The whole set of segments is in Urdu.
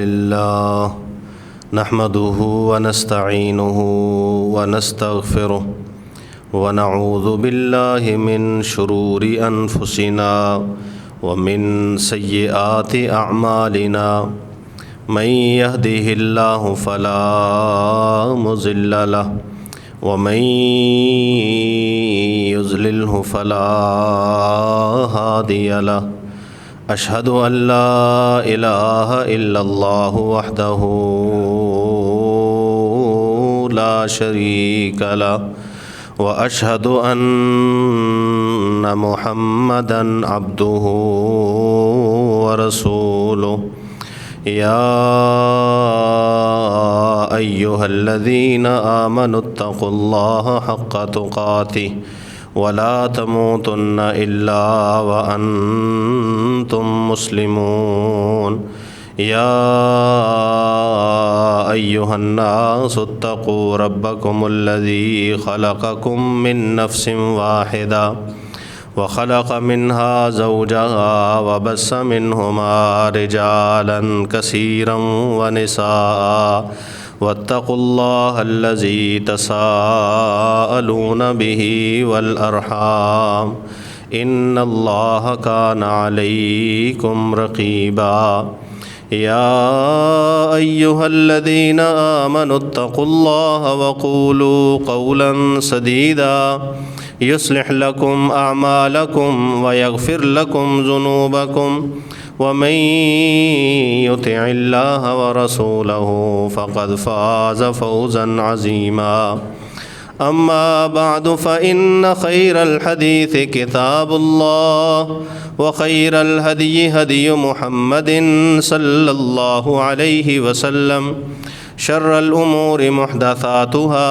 لله نحمده ونستعينه ونستغفره ونعوذ بالله من شرور أنفسنا ومن سيئات أعمالنا من يهده الله فلا مضل له ومن يضلله فلا هادي له أشهد أن لا إله إلا الله وحده لا شريك له وأشهد أن محمدًا عبده ورسوله يا أيها الذين آمنوا اتقوا الله حق تقاته ولا تموتن إلا وأنتم مسلمون يا أيها الناس اتقوا ربكم الذي خلقكم من نفس واحدة وخلق منها زوجها وبث منهما رجالا كثيرا ونساء واتقوا الله الذي تساءلون به والأرحام إن الله كان عليكم رقيبا يا أيها الذين آمنوا اتقوا الله وقولوا قولا سديدا يصلح لكم أعمالكم ويغفر لكم ذنوبكم ومن يطع الله ورسوله فقد فاز فوزا عظيما أما بعد فإن خير الحديث كتاب الله وخير الهدي هدي محمد صلى الله عليه وسلم شر الأمور محدثاتها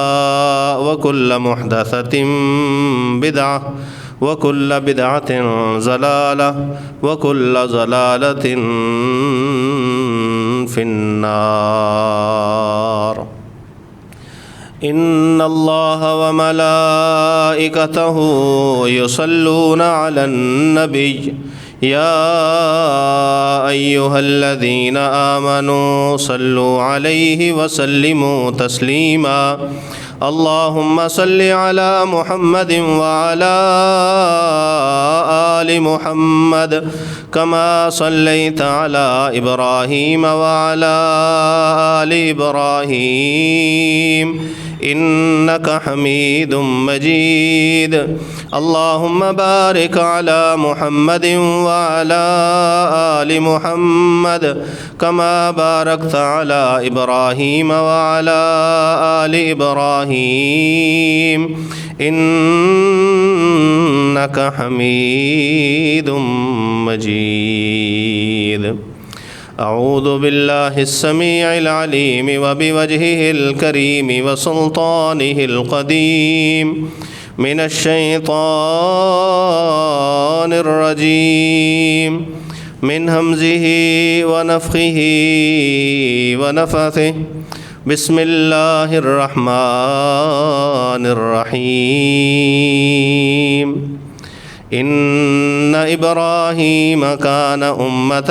وكل محدثة بدعة وكل بدعة ضلالة وكل ضلالة في النار إن الله وملائكته يصلون على النبي يا أيها الذين آمنوا صلوا عليه وسلموا تسليما اللهم صل على محمد وعلى آل محمد كما صليت على إبراهيم وعلى آل إبراهيم إنك حميد مجيد اللهم بارك على محمد وعلى آل محمد كما باركت على إبراهيم وعلى آل إبراهيم إنك حميد مجيد أعوذ بالله السميع العليم وبوجهه الكريم وسلطانه القديم من الشيطان الرجيم من همزه ونفخه ونفثه بسم الله الرحمن الرحيم إن إبراهيم كان أمة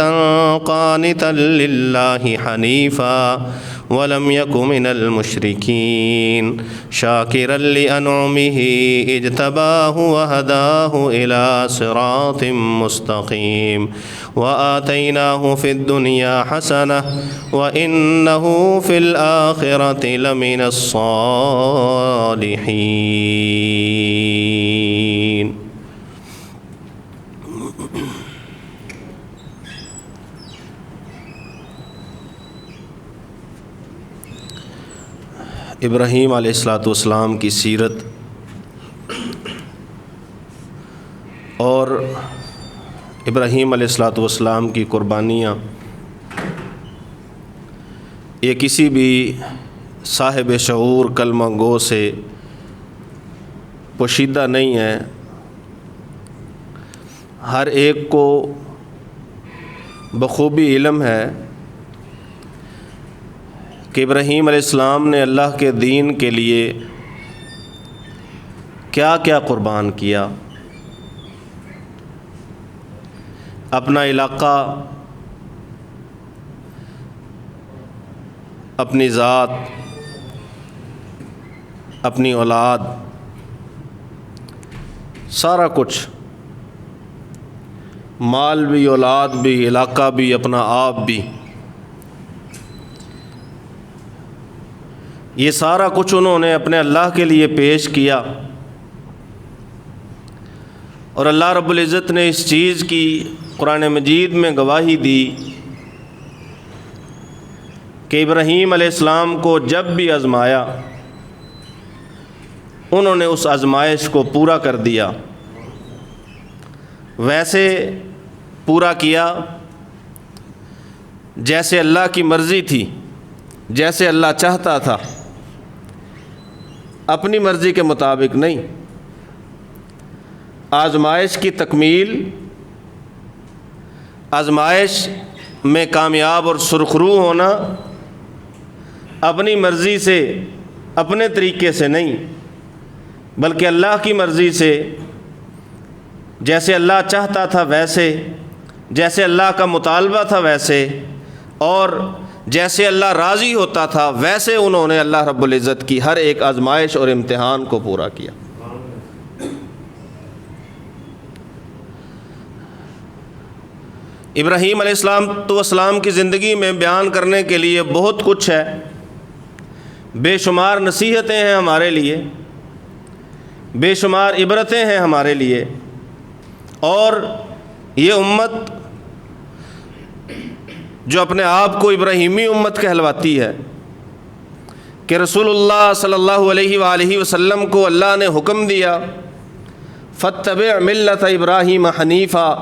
قانتا لله حنيفا ولم يك من المشركين شاكرا لأنعمه اجتباه وهداه إلى صراط مستقيم وآتيناه في الدنيا حسنة وإنه في الآخرة لمن الصالحين ابراہیم علیہ السلام کی سیرت اور ابراہیم علیہ السلام کی قربانیاں یہ کسی بھی صاحب شعور کلمہ گو سے پوشیدہ نہیں ہے. ہر ایک کو بخوبی علم ہے کہ ابراہیم علیہ السلام نے اللہ کے دین کے لیے کیا کیا قربان کیا. اپنا علاقہ اپنی ذات، اپنی اولاد، سارا کچھ، مال بھی، اولاد بھی، علاقہ بھی، اپنا آپ بھی، یہ سارا کچھ انہوں نے اپنے اللہ کے لیے پیش کیا، اور اللہ رب العزت نے اس چیز کی قرآن مجید میں گواہی دی کہ ابراہیم علیہ السلام کو جب بھی آزمایا انہوں نے اس آزمائش کو پورا کر دیا، ویسے پورا کیا جیسے اللہ کی مرضی تھی، جیسے اللہ چاہتا تھا، اپنی مرضی کے مطابق نہیں۔ آزمائش کی تکمیل، آزمائش میں کامیاب اور سرخرو ہونا اپنی مرضی سے، اپنے طریقے سے نہیں، بلکہ اللہ کی مرضی سے، جیسے اللہ چاہتا تھا ویسے، جیسے اللہ کا مطالبہ تھا ویسے، اور جیسے اللہ راضی ہوتا تھا ویسے انہوں نے اللہ رب العزت کی ہر ایک آزمائش اور امتحان کو پورا کیا۔ ابراہیم علیہ السلام کی زندگی میں بیان کرنے کے لیے بہت کچھ ہے، بے شمار نصیحتیں ہیں ہمارے لیے، بے شمار عبرتیں ہیں ہمارے لیے، اور یہ امت جو اپنے آپ کو ابراہیمی امت کہلواتی ہے کہ رسول اللہ صلی اللہ علیہ وآلہ وسلم کو اللہ نے حکم دیا فاتبع ملت ابراہیم حنیفا،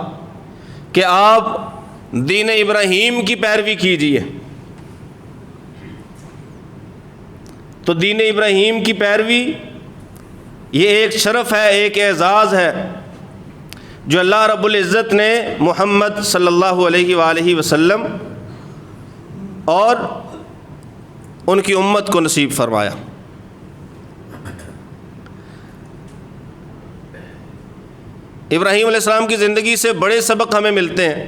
کہ آپ دین ابراہیم کی پیروی کیجیے۔ تو دین ابراہیم کی پیروی یہ ایک شرف ہے، ایک اعزاز ہے جو اللہ رب العزت نے محمد صلی اللہ علیہ وآلہ وسلم اور ان کی امت کو نصیب فرمایا۔ ابراہیم علیہ السلام کی زندگی سے بڑے سبق ہمیں ملتے ہیں۔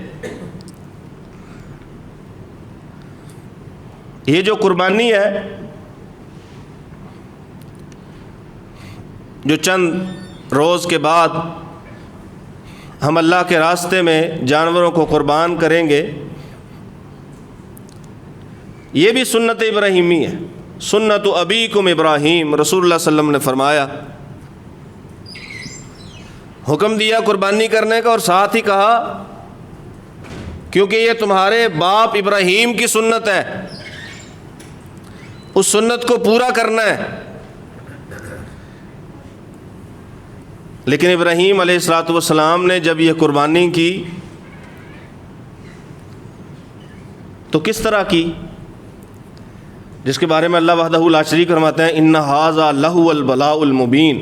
یہ جو قربانی ہے، جو چند روز کے بعد ہم اللہ کے راستے میں جانوروں کو قربان کریں گے، یہ بھی سنت ابراہیمی ہے، سنت ابیکم ابراہیم۔ رسول اللہ صلی اللہ علیہ وسلم نے فرمایا، حکم دیا قربانی کرنے کا، اور ساتھ ہی کہا کیونکہ یہ تمہارے باپ ابراہیم کی سنت ہے، اس سنت کو پورا کرنا ہے۔ لیکن ابراہیم علیہ السلام نے جب یہ قربانی کی تو کس طرح کی، جس کے بارے میں اللہ وحدہ لا شریک فرماتے ہیں ان ھذا لہو البلاء المبین۔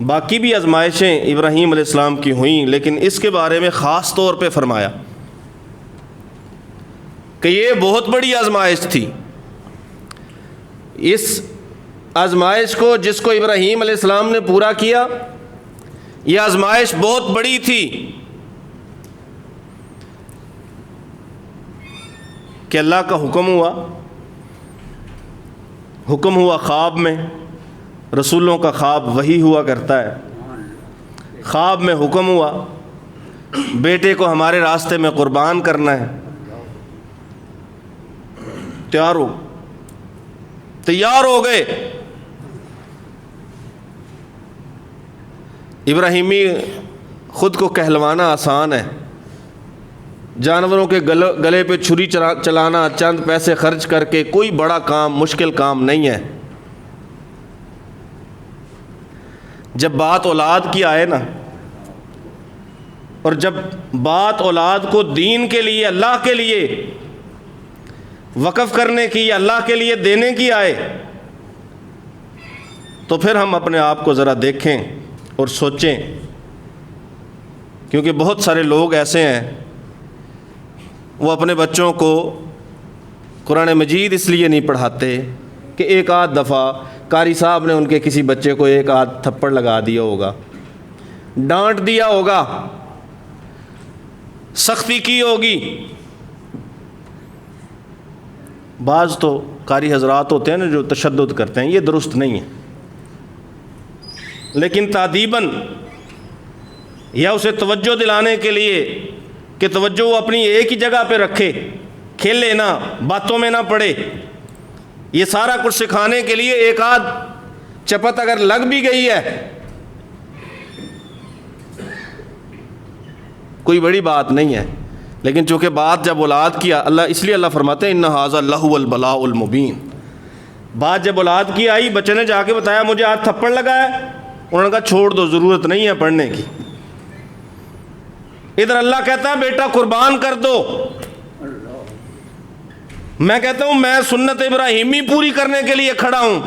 باقی بھی آزمائشیں ابراہیم علیہ السلام کی ہوئیں، لیکن اس کے بارے میں خاص طور پہ فرمایا کہ یہ بہت بڑی آزمائش تھی۔ اس آزمائش کو، جس کو ابراہیم علیہ السلام نے پورا کیا، یہ آزمائش بہت بڑی تھی کہ اللہ کا حکم ہوا خواب میں۔ رسولوں کا خواب وہی ہوا کرتا ہے۔ خواب میں حکم ہوا بیٹے کو ہمارے راستے میں قربان کرنا ہے، تیار ہو گئے۔ ابراہیمی خود کو کہلوانا آسان ہے، جانوروں کے گلے پہ چھری چلانا چند پیسے خرچ کر کے کوئی بڑا کام، مشکل کام نہیں ہے۔ جب بات اولاد کی آئے نا، اور جب بات اولاد کو دین کے لیے، اللہ کے لیے وقف کرنے کی، اللہ کے لیے دینے کی آئے، تو پھر ہم اپنے آپ کو ذرا دیکھیں اور سوچیں، کیونکہ بہت سارے لوگ ایسے ہیں وہ اپنے بچوں کو قرآن مجید اس لیے نہیں پڑھاتے کہ ایک آدھ دفعہ قاری صاحب نے ان کے کسی بچے کو ایک آدھ تھپڑ لگا دیا ہوگا، ڈانٹ دیا ہوگا، سختی کی ہوگی، بعض تو قاری حضرات ہوتے ہیں نا جو تشدد کرتے ہیں، یہ درست نہیں ہے، لیکن تادیباً یا اسے توجہ دلانے کے لیے کہ توجہ وہ اپنی ایک ہی جگہ پہ رکھے، کھیلے نہ، باتوں میں نہ پڑے، یہ سارا کچھ سکھانے کے لیے ایک آدھ چپت اگر لگ بھی گئی ہے کوئی بڑی بات نہیں ہے، لیکن چونکہ بات جب اولاد کی اس لیے اللہ فرماتے ہیں ان ھذا لہو البلاء المبین، بات جب اولاد کی آئی، بچے نے جا کے بتایا مجھے آج تھپڑ لگا ہے، انہوں نے کہا چھوڑ دو، ضرورت نہیں ہے پڑھنے کی۔ ادھر اللہ کہتا ہے بیٹا قربان کر دو، میں کہتا ہوں میں سنت ابراہیمی پوری کرنے کے لیے کھڑا ہوں،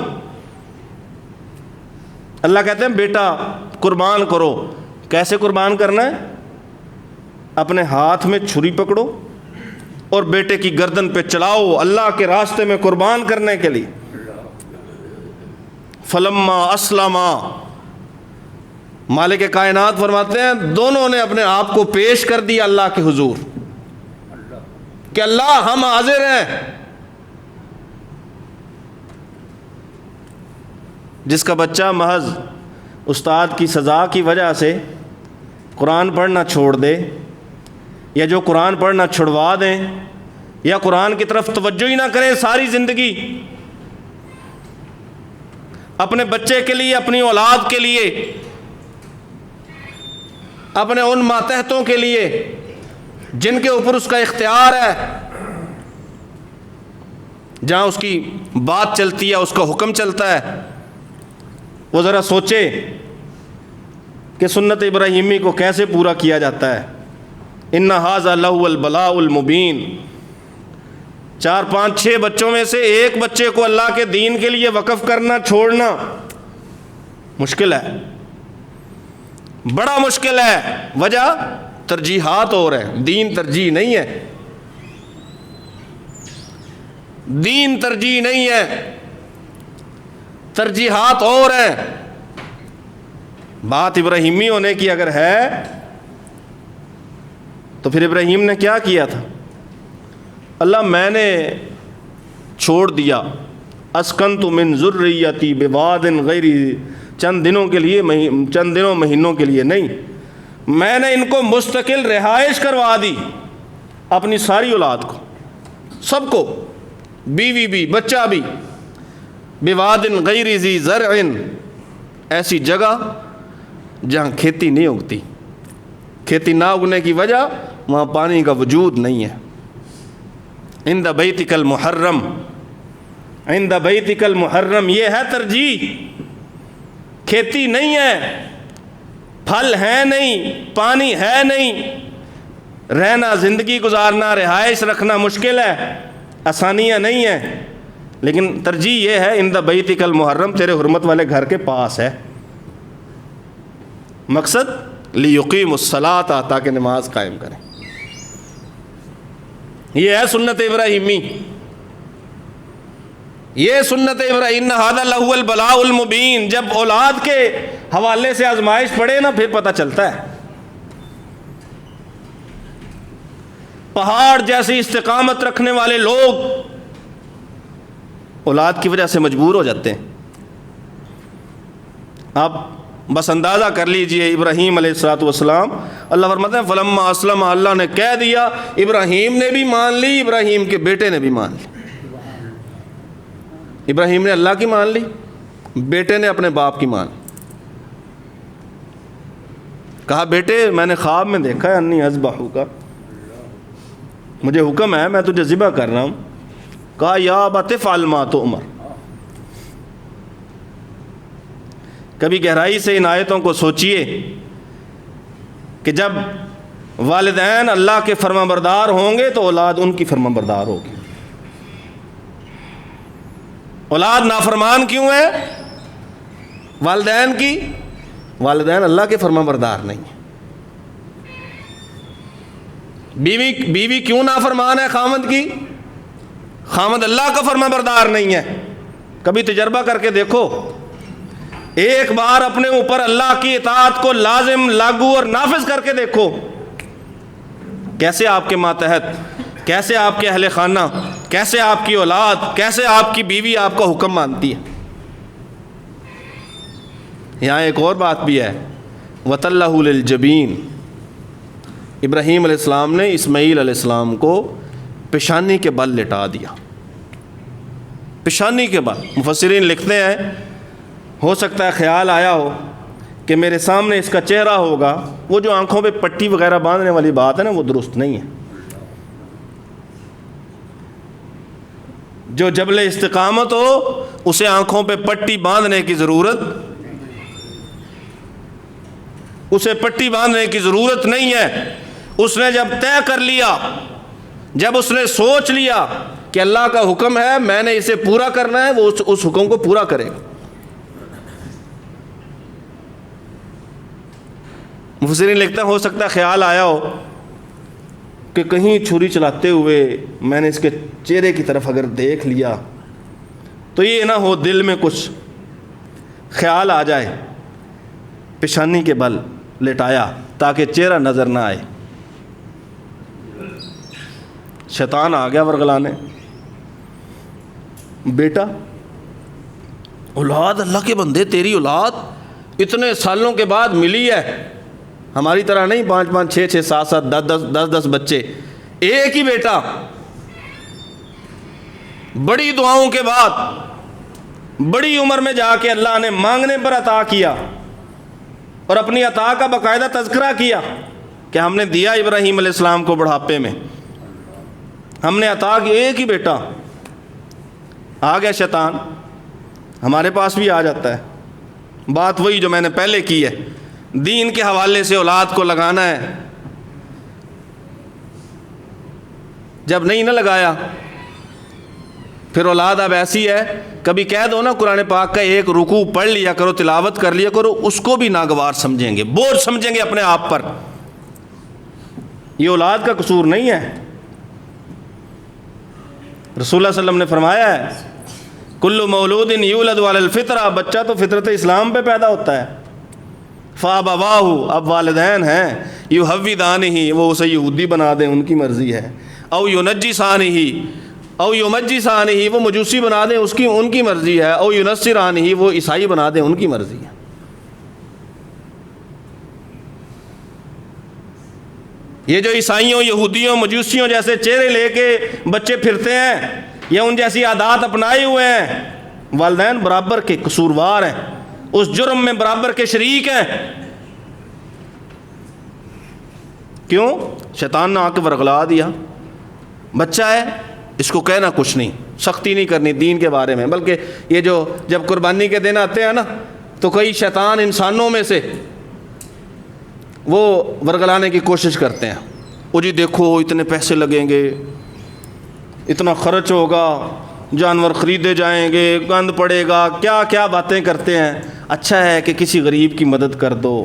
اللہ کہتے ہیں بیٹا قربان کرو۔ کیسے قربان کرنا ہے؟ اپنے ہاتھ میں چھری پکڑو اور بیٹے کی گردن پہ چلاؤ اللہ کے راستے میں قربان کرنے کے لیے۔ فلما اسلما، مالک کائنات فرماتے ہیں دونوں نے اپنے آپ کو پیش کر دیا اللہ کے حضور کہ اللہ ہم حاضر ہیں۔ جس کا بچہ محض استاد کی سزا کی وجہ سے قرآن پڑھنا چھوڑ دے، یا جو قرآن پڑھنا چھڑوا دیں، یا قرآن کی طرف توجہ ہی نہ کریں ساری زندگی، اپنے بچے کے لیے، اپنی اولاد کے لیے، اپنے ان ماتحتوں کے لیے جن کے اوپر اس کا اختیار ہے، جہاں اس کی بات چلتی ہے، اس کا حکم چلتا ہے، وہ ذرا سوچے کہ سنت ابراہیمی کو کیسے پورا کیا جاتا ہے۔ ان ھذا لہو البلاء المبین۔ 4 5 6 بچوں میں سے ایک بچے کو اللہ کے دین کے لیے وقف کرنا، چھوڑنا مشکل ہے، بڑا مشکل ہے۔ وجہ ترجیحات اور ہے، دین ترجیح نہیں ہے، دین ترجیح نہیں ہے، ترجیحات اور ہیں۔ بات ابراہیمی ہونے کی اگر ہے تو پھر ابراہیم نے کیا کیا تھا؟ اللہ میں نے چھوڑ دیا، اسکنت من ذریتی بواد غیر، چند دنوں کے لیے، چند دنوں مہینوں کے لیے نہیں، میں نے ان کو مستقل رہائش کروا دی، اپنی ساری اولاد کو، سب کو، بیوی بھی بچہ بھی، بواد غیر ذی زرع، ایسی جگہ جہاں کھیتی نہیں اگتی، کھیتی نہ اگنے کی وجہ وہاں پانی کا وجود نہیں ہے۔ عند بیتک المحرم، عند بیتک المحرم، یہ ہے ترجیح۔ کھیتی نہیں ہے، پھل ہے نہیں، پانی ہے نہیں، رہنا، زندگی گزارنا، رہائش رکھنا مشکل ہے، آسانیاں نہیں ہیں، لیکن ترجیح یہ ہے عند بیتک المحرم، تیرے حرمت والے گھر کے پاس ہے۔ مقصد لیقیم الصلاۃ، تاکہ نماز قائم کریں۔ یہ ہے سنت ابراہیمی، یہ سنت ابراہیم۔ ان ھذا لہو البلاء المبین۔ جب اولاد کے حوالے سے آزمائش پڑے نا، پھر پتہ چلتا ہے۔ پہاڑ جیسی استقامت رکھنے والے لوگ اولاد کی وجہ سے مجبور ہو جاتے ہیں۔ آپ بس اندازہ کر لیجئے ابراہیم علیہ الصلوۃ والسلام، اللہ فرماتے ہیں فلما اسلم، اللہ نے کہہ دیا، ابراہیم نے بھی مان لی، ابراہیم کے بیٹے نے بھی مان لی۔ ابراہیم نے اللہ کی مان لی، بیٹے نے اپنے باپ کی مان لی۔ کہا بیٹے میں نے خواب میں دیکھا ہے انی اذبحک، مجھے حکم ہے میں تجھے ذبح کر رہا ہوں۔ کہا یا ابت افعل ما تؤمر۔ کبھی گہرائی سے ان آیتوں کو سوچئے کہ جب والدین اللہ کے فرما بردار ہوں گے تو اولاد ان کی فرما بردار ہوگی۔ اولاد نافرمان کیوں ہے والدین کی؟ والدین اللہ کے فرما بردار نہیں ہیں۔ بیوی کیوں نافرمان ہے خامد کی؟ خامد اللہ کا فرما بردار نہیں ہے۔ کبھی تجربہ کر کے دیکھو، ایک بار اپنے اوپر اللہ کی اطاعت کو لازم، لاگو اور نافذ کر کے دیکھو، کیسے آپ کے ماتحت کیسے آپ کے اہل خانہ، کیسے آپ کی اولاد، کیسے آپ کی بیوی آپ کا حکم مانتی ہے۔ یہاں ایک اور بات بھی ہے، وَتَلَّهُ لِلْجَبِينِ، ابراہیم علیہ السلام نے اسماعیل علیہ السلام کو پیشانی کے بل لٹا دیا، پیشانی کے بل۔ مفسرین لکھتے ہیں ہو سکتا ہے خیال آیا ہو کہ میرے سامنے اس کا چہرہ ہوگا، وہ جو آنکھوں پہ پٹی وغیرہ باندھنے والی بات ہے نا، وہ درست نہیں ہے۔ جو جبل استقامت ہو اسے آنکھوں پہ پٹی باندھنے کی ضرورت، اسے پٹی باندھنے کی ضرورت نہیں ہے۔ اس نے جب طے کر لیا، جب اس نے سوچ لیا کہ اللہ کا حکم ہے میں نے اسے پورا کرنا ہے، وہ اس حکم کو پورا کرے گا۔ مفسرین لکھتے ہیں ہو سکتا ہے خیال آیا ہو کہ کہیں چھری چلاتے ہوئے میں نے اس کے چہرے کی طرف اگر دیکھ لیا تو یہ نہ ہو دل میں کچھ خیال آ جائے، پیشانی کے بل لٹایا تاکہ چہرہ نظر نہ آئے۔ شیطان آ گیا ورغلانے، بیٹا اولاد اللہ کے بندے، تیری اولاد اتنے سالوں کے بعد ملی ہے، ہماری طرح نہیں 5 5 6 6 7 7 10 10 بچے، ایک ہی بیٹا، بڑی دعاؤں کے بعد بڑی عمر میں جا کے اللہ نے مانگنے پر عطا کیا، اور اپنی عطا کا باقاعدہ تذکرہ کیا کہ ہم نے دیا ابراہیم علیہ السلام کو بڑھاپے میں، ہم نے عطا کی، ایک ہی بیٹا۔ آ گیا شیطان، ہمارے پاس بھی آ جاتا ہے، بات وہی جو میں نے پہلے کی ہے، دین کے حوالے سے اولاد کو لگانا ہے، جب نہیں نہ لگایا پھر اولاد اب ایسی ہے، کبھی کہہ دو نا قرآن پاک کا ایک رکوع پڑھ لیا کرو، تلاوت کر لیا کرو، اس کو بھی ناگوار سمجھیں گے، بوجھ سمجھیں گے اپنے آپ پر۔ یہ اولاد کا قصور نہیں ہے۔ رسول اللہ صلی اللہ علیہ وسلم نے فرمایا ہے کل مولود یولد علی الفطرہ، بچہ تو فطرت اسلام پہ پیدا ہوتا ہے، فابواہ، اب والدین ہیں، یحودانہ، وہ اسے یہودی بنا دیں ان کی مرضی ہے، او یمجسانہ، وہ مجوسی بنا دیں ان کی مرضی ہے، او ینصرانہ، وہ عیسائی بنا دیں ان کی مرضی ہے۔ یہ جو عیسائیوں، یہودیوں، مجوسیوں جیسے چہرے لے کے بچے پھرتے ہیں یا ان جیسی عادات اپنائے ہوئے ہیں، والدین برابر کے قصوروار ہیں، اس جرم میں برابر کے شریک ہیں۔ کیوں؟ شیطان نے آ کے ورغلا دیا، بچہ ہے اس کو کہنا کچھ نہیں، سختی نہیں کرنی دین کے بارے میں، بلکہ یہ جو جب قربانی کے دن آتے ہیں نا تو کئی شیطان انسانوں میں سے وہ ورغلانے کی کوشش کرتے ہیں، وہ جی دیکھو اتنے پیسے لگیں گے، اتنا خرچ ہوگا، جانور خریدے جائیں گے، گند پڑے گا، کیا کیا باتیں کرتے ہیں۔ اچھا ہے کہ کسی غریب کی مدد کر دو،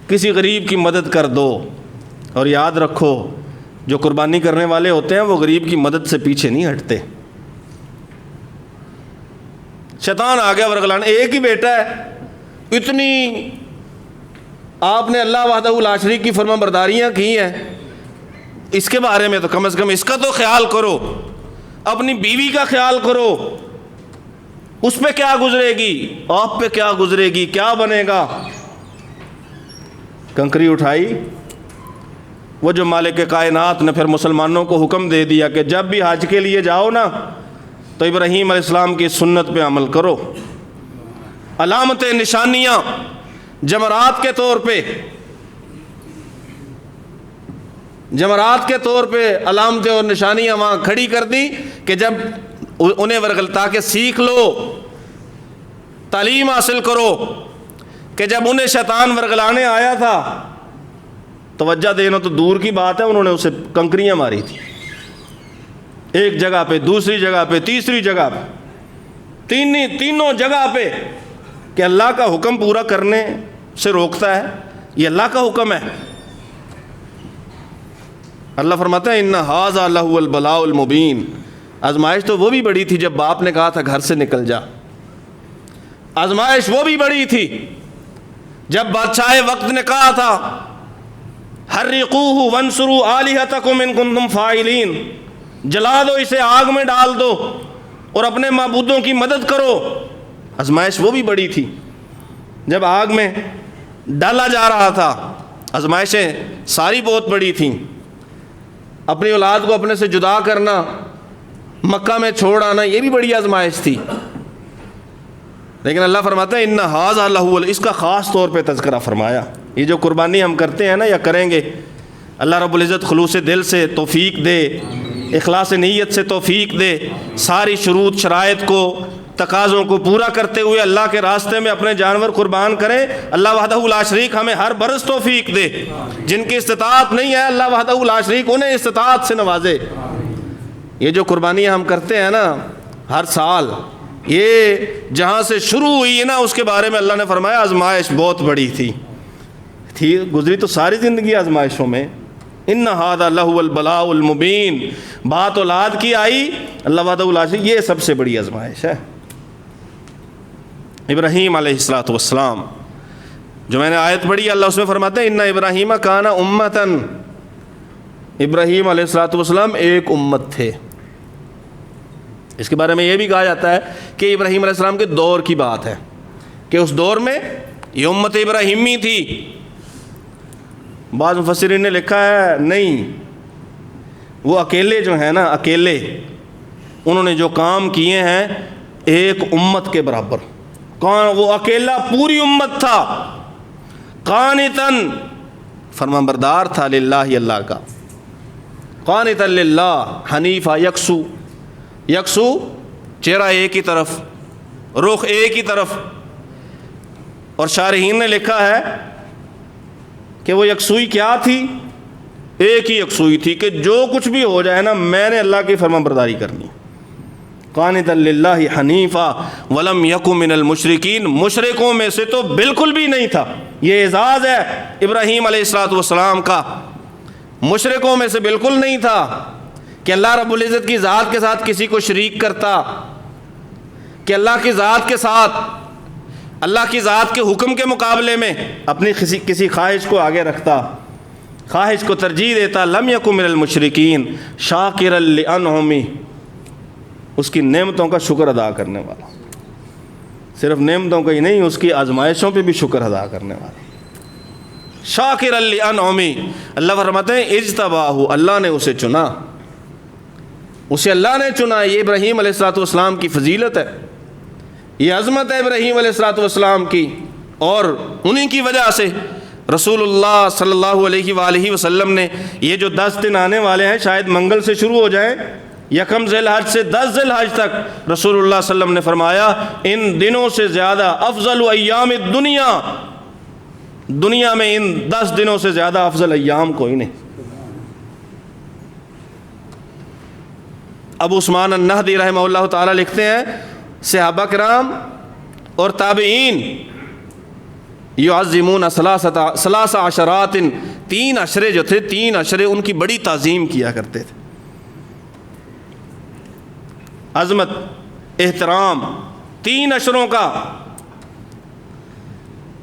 کسی غریب کی مدد کر دو، اور یاد رکھو جو قربانی کرنے والے ہوتے ہیں وہ غریب کی مدد سے پیچھے نہیں ہٹتے۔ شیطان آ گیا ورغلانے، ایک ہی بیٹا ہے، اتنی آپ نے اللہ وحدہ لا شریک کی فرما برداریاں کی ہیں، اس کے بارے میں تو کم از کم اس کا تو خیال کرو، اپنی بیوی کا خیال کرو، اس پہ کیا گزرے گی، آپ پہ کیا گزرے گی، کیا بنے گا۔ کنکری اٹھائی، وہ جو مالک کائنات نے پھر مسلمانوں کو حکم دے دیا کہ جب بھی حج کے لیے جاؤ نا تو ابراہیم علیہ السلام کی سنت پہ عمل کرو، علامتیں، نشانیاں جمرات کے طور پہ، جمرات کے طور پہ علامتیں اور نشانیاں وہاں کھڑی کر دی کہ جب انہیں ورغلتا کے سیکھ لو، تعلیم حاصل کرو کہ جب انہیں شیطان ورغلانے آیا تھا، توجہ دینا تو دور کی بات ہے، انہوں نے اسے کنکریاں ماری تھی، ایک جگہ پہ، دوسری جگہ پہ، تیسری جگہ پہ، تینوں جگہ پہ، کہ اللہ کا حکم پورا کرنے سے روکتا ہے، یہ اللہ کا حکم ہے۔ اللہ فرماتا ہے ان ھذا لہو البلاء المبین، آزمائش تو وہ بھی بڑی تھی جب باپ نے کہا تھا گھر سے نکل جا، آزمائش وہ بھی بڑی تھی جب بادشاہ وقت نے کہا تھا حرقوہ وانصروا آلہتکم ان کنتم فاعلین، جلا دو اسے، آگ میں ڈال دو اور اپنے معبودوں کی مدد کرو۔ آزمائش وہ بھی بڑی تھی، جب آگ میں ڈالا جا رہا تھا آزمائشیں ساری بہت بڑی تھیں۔ اپنی اولاد کو اپنے سے جدا کرنا، مکہ میں چھوڑ آنا، یہ بھی بڑی آزمائش تھی۔ لیکن اللہ فرماتا ہے ان ھذا لہو، اس کا خاص طور پہ تذکرہ فرمایا۔ یہ جو قربانی ہم کرتے ہیں نا یا کریں گے، اللہ رب العزت خلوص دل سے توفیق دے، اخلاص نیت سے توفیق دے، ساری شروط شرائط کو تقاضوں کو پورا کرتے ہوئے اللہ کے راستے میں اپنے جانور قربان کریں۔ اللہ وحدہ لا شریک ہمیں ہر برس توفیق دے۔ جن کی استطاعت نہیں ہے اللہ وحدہ لا شریک انہیں استطاعت سے نوازے۔ یہ جو قربانیاں ہم کرتے ہیں نا ہر سال، یہ جہاں سے شروع ہوئی ہے نا اس کے بارے میں اللہ نے فرمایا آزمائش بہت بڑی تھی گزری تو ساری زندگی آزمائشوں میں۔ ان ھذا لہو البلاء المبین، بات اولاد کی آئی، اللہ وحدہ لا شریک، یہ سب سے بڑی آزمائش ہے۔ ابراہیم علیہ الصلوۃ والسلام، جو میں نے آیت پڑھی اللہ اس میں فرماتے ہیں ان ابراہیم کان امۃ، ابراہیم علیہ الصلوۃ والسلام ایک امت تھے۔ اس کے بارے میں یہ بھی کہا جاتا ہے کہ ابراہیم علیہ السلام کے دور کی بات ہے کہ اس دور میں یہ امت ابراہیمی تھی۔ بعض مفسرین نے لکھا ہے نہیں، وہ اکیلے جو ہیں نا، اکیلے انہوں نے جو کام کیے ہیں ایک امت کے برابر، وہ اکیلا پوری امت تھا، قانتاً فرمان بردار تھا للہ، اللہ کا، قانتاً للہ، حنیفہ، یکسو چہرہ ایک ہی طرف، رخ ایک ہی طرف۔ اور شارحین نے لکھا ہے کہ وہ یکسوئی کیا تھی؟ ایک ہی یکسوئی تھی کہ جو کچھ بھی ہو جائے نا میں نے اللہ کی فرمان برداری کرنی۔ قانتا للہ حنیفا ولم یک من المشرکین، مشرکوں میں سے تو بالکل بھی نہیں تھا۔ یہ اعزاز ہے ابراہیم علیہ الصلوۃ والسلام کا، مشرکوں میں سے بالکل نہیں تھا کہ اللہ رب العزت کی ذات کے ساتھ کسی کو شریک کرتا، کہ اللہ کی ذات کے ساتھ، اللہ کی ذات کے حکم کے مقابلے میں اپنی کسی خواہش کو آگے رکھتا، خواہش کو ترجیح دیتا۔ لم یک من المشرکین شاکرا لانعمہ، اس کی نعمتوں کا شکر ادا کرنے والا، صرف نعمتوں کا ہی نہیں اس کی آزمائشوں پہ بھی شکر ادا کرنے والا، شاکرا لانعمہ۔ اللہ فرماتے ہیں اجتباہ، اللہ نے اسے چنا، اسے اللہ نے چنا۔ یہ ابراہیم علیہ الصلوۃ والسلام کی فضیلت ہے، یہ عظمت ہے ابراہیم علیہ الصلوۃ والسلام کی، اور انہی کی وجہ سے رسول اللہ صلی اللہ علیہ وآلہ وسلم نے یہ جو 10 دن آنے والے ہیں، شاید منگل سے شروع ہو جائیں، یکم ذی الحج سے 10 ذی الحج تک، رسول اللہ صلی اللہ علیہ وسلم نے فرمایا ان دنوں سے زیادہ افضل ایام الدنیا، دنیا میں ان 10 دنوں سے زیادہ افضل ایام کوئی نہیں۔ ابو عثمان النہدی رحمہ اللہ تعالی لکھتے ہیں صحابہ کرام اور تابعین یعظمون ثلاث عشرات، 3 عشرے جو تھے، 3 عشرے ان کی بڑی تعظیم کیا کرتے تھے، عظمت، احترام 3 عشروں کا۔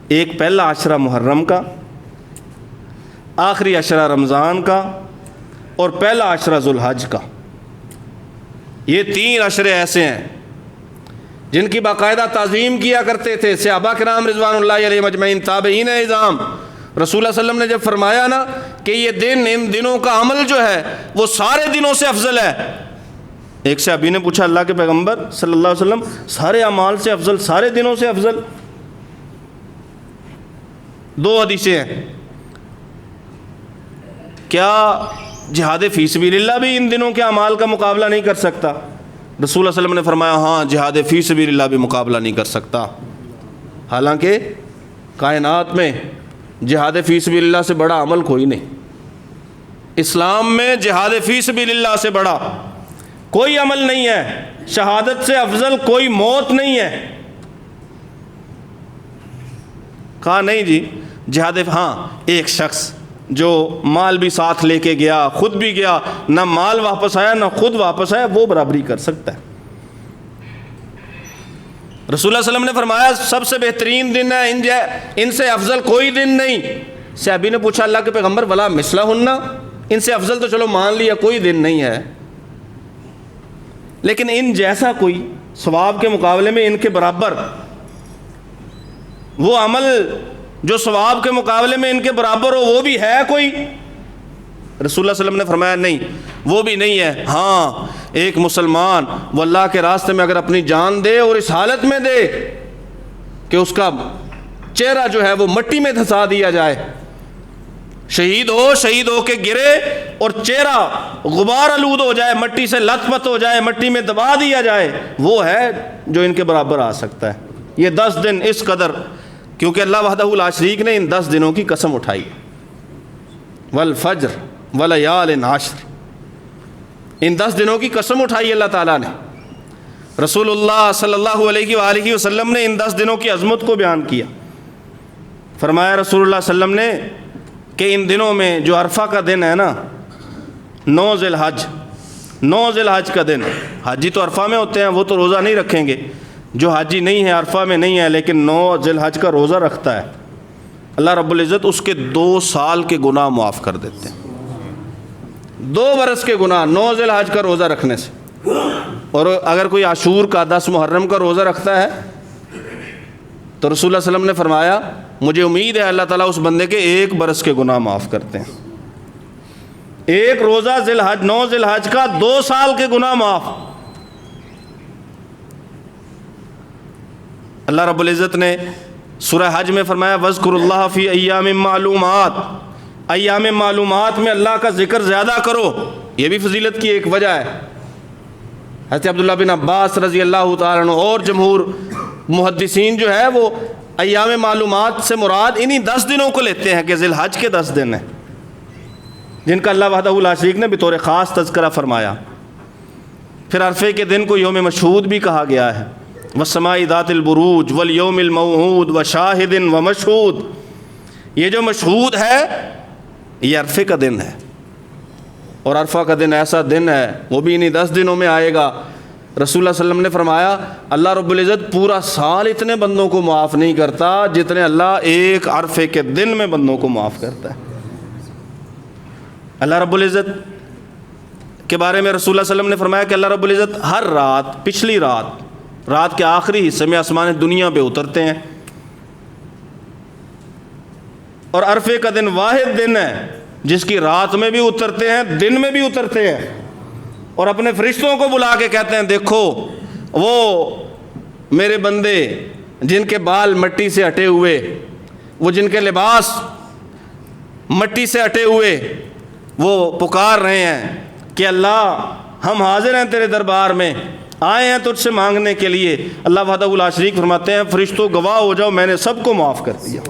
ایک پہلا عشرہ محرم کا، آخری عشرہ رمضان کا، اور پہلا عشرہ ذو الحج کا۔ یہ 3 عشرے ایسے ہیں جن کی باقاعدہ تعظیم کیا کرتے تھے صحابہ کرام رضوان اللہ علیہم اجمعین، تابعین اعظام۔ رسول اللہ صلی اللہ علیہ وسلم نے جب فرمایا نا کہ یہ دن، ان دنوں کا عمل جو ہے وہ سارے دنوں سے افضل ہے، ایک صحابی نے پوچھا اللہ کے پیغمبر صلی اللہ علیہ وسلم سارے اعمال سے افضل، سارے دنوں سے افضل؟ 2 حدیثیں ہیں، کیا جہاد فی سبیل اللہ بھی ان دنوں کے اعمال کا مقابلہ نہیں کر سکتا؟ رسول اللہ صلی اللہ علیہ وسلم نے فرمایا ہاں، جہاد فی سبیل اللہ بھی مقابلہ نہیں کر سکتا۔ حالانکہ کائنات میں جہاد فی سبیل اللہ سے بڑا عمل کوئی نہیں، اسلام میں جہاد فی سبیل اللہ سے بڑا کوئی عمل نہیں ہے، شہادت سے افضل کوئی موت نہیں ہے۔ کہا نہیں جی جہاد، ہاں ایک شخص جو مال بھی ساتھ لے کے گیا، خود بھی گیا، نہ مال واپس آیا نہ خود واپس آیا، وہ برابری کر سکتا ہے۔ رسول اللہ صلی اللہ علیہ وسلم نے فرمایا سب سے بہترین دن ہے، ان سے افضل کوئی دن نہیں۔ صحابی نے پوچھا اللہ کے پیغمبر ولا مثلہن، ان سے افضل تو چلو مان لیا کوئی دن نہیں ہے، لیکن ان جیسا کوئی ثواب کے مقابلے میں ان کے برابر وہ عمل جو ثواب کے مقابلے میں ان کے برابر ہو وہ بھی ہے کوئی؟ رسول اللہ صلی اللہ علیہ وسلم نے فرمایا نہیں، وہ بھی نہیں ہے، ہاں ایک مسلمان وہ اللہ کے راستے میں اگر اپنی جان دے اور اس حالت میں دے کہ اس کا چہرہ جو ہے وہ مٹی میں دھسا دیا جائے، شہید ہو کے گرے اور چہرہ غبار آلود ہو جائے، مٹی سے لت پت ہو جائے، مٹی میں دبا دیا جائے، وہ ہے جو ان کے برابر آ سکتا ہے۔ یہ 10 دن اس قدر، کیونکہ اللہ وحدہ لا شریک نے ان 10 دنوں کی قسم اٹھائی، والفجر ولیال عشر، ان 10 دنوں کی قسم اٹھائی اللہ تعالیٰ نے۔ رسول اللہ صلی اللہ علیہ وآلہ وسلم نے ان 10 دنوں کی عظمت کو بیان کیا۔ فرمایا رسول اللہ صلی اللہ علیہ وسلم نے کہ ان دنوں میں جو عرفہ کا دن ہے نا، 9 ذی الحج کا دن، حاجی تو عرفہ میں ہوتے ہیں، وہ تو روزہ نہیں رکھیں گے، جو حاجی نہیں ہے عرفہ میں نہیں ہے لیکن 9 ذی الحج کا روزہ رکھتا ہے، اللہ رب العزت اس کے 2 سال کے گناہ معاف کر دیتے ہیں، 2 برس کے گناہ 9 ذی الحج کا روزہ رکھنے سے۔ اور اگر کوئی عاشور کا 10 محرم کا روزہ رکھتا ہے تو رسول اللہ صلی اللہ علیہ وسلم نے فرمایا مجھے امید ہے اللہ تعالیٰ اس بندے کے 1 برس کے گناہ معاف کرتے ہیں۔ ایک روزہ 9 ذی الحج کا 2 سال کے گناہ معاف۔ اللہ رب العزت نے سورہ حج میں فرمایا وَاذْكُرُوا اللَّهَ فِي أَيَّامٍ مَّعْلُومَاتٍ، ایام معلومات میں اللہ کا ذکر زیادہ کرو، یہ بھی فضیلت کی ایک وجہ ہے۔ حضرت عبداللہ بن عباس رضی اللہ تعالیٰ عنہ اور جمہور محدثین جو ہے وہ ایام معلومات سے مراد انہی 10 دنوں کو لیتے ہیں کہ ذی الحج کے 10 دن ہیں جن کا اللہ وحدہ لا شریک نے بطور خاص تذکرہ فرمایا۔ پھر عرفے کے دن کو یوم مشہود بھی کہا گیا ہے، والسماء ذات البروج والیوم الموعود وشاہد ومشہود، یہ جو مشہود ہے یہ عرفے کا دن ہے، اور عرفہ کا دن ایسا دن ہے وہ بھی انہی 10 دنوں میں آئے گا۔ رسول اللہ صلی اللہ علیہ وسلم نے فرمایا اللہ رب العزت پورا سال اتنے بندوں کو معاف نہیں کرتا جتنے اللہ ایک عرفے کے دن میں بندوں کو معاف کرتا ہے۔ اللہ رب العزت کے بارے میں رسول اللہ صلی اللہ علیہ وسلم نے فرمایا کہ اللہ رب العزت ہر رات، پچھلی رات کے آخری حصے میں آسمان دنیا پہ اترتے ہیں، اور عرفے کا دن واحد دن ہے جس کی رات میں بھی اترتے ہیں، دن میں بھی اترتے ہیں، اور اپنے فرشتوں کو بلا کے کہتے ہیں دیکھو وہ میرے بندے جن کے بال مٹی سے ہٹے ہوئے، وہ جن کے لباس مٹی سے ہٹے ہوئے، وہ پکار رہے ہیں کہ اللہ ہم حاضر ہیں تیرے دربار میں، آئے ہیں تجھ سے مانگنے کے لیے۔ اللہ وحدہ لا شریک فرماتے ہیں فرشتوں گواہ ہو جاؤ میں نے سب کو معاف کر دیا۔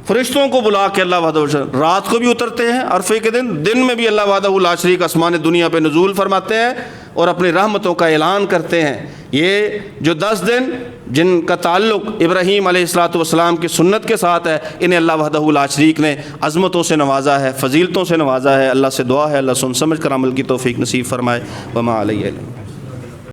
فرشتوں کو بلا کے اللہ وحدہ رات کو بھی اترتے ہیں عرفے کے دن میں بھی اللہ وحدہ لا شریک آسمان دنیا پہ نزول فرماتے ہیں اور اپنی رحمتوں کا اعلان کرتے ہیں۔ یہ جو 10 دن جن کا تعلق ابراہیم علیہ السلام کی سنت کے ساتھ ہے، انہیں اللہ وحدہ لا شریک نے عظمتوں سے نوازا ہے، فضیلتوں سے نوازا ہے۔ اللہ سے دعا ہے اللہ سن سمجھ کر عمل کی توفیق نصیب فرمائے۔ وما علیہ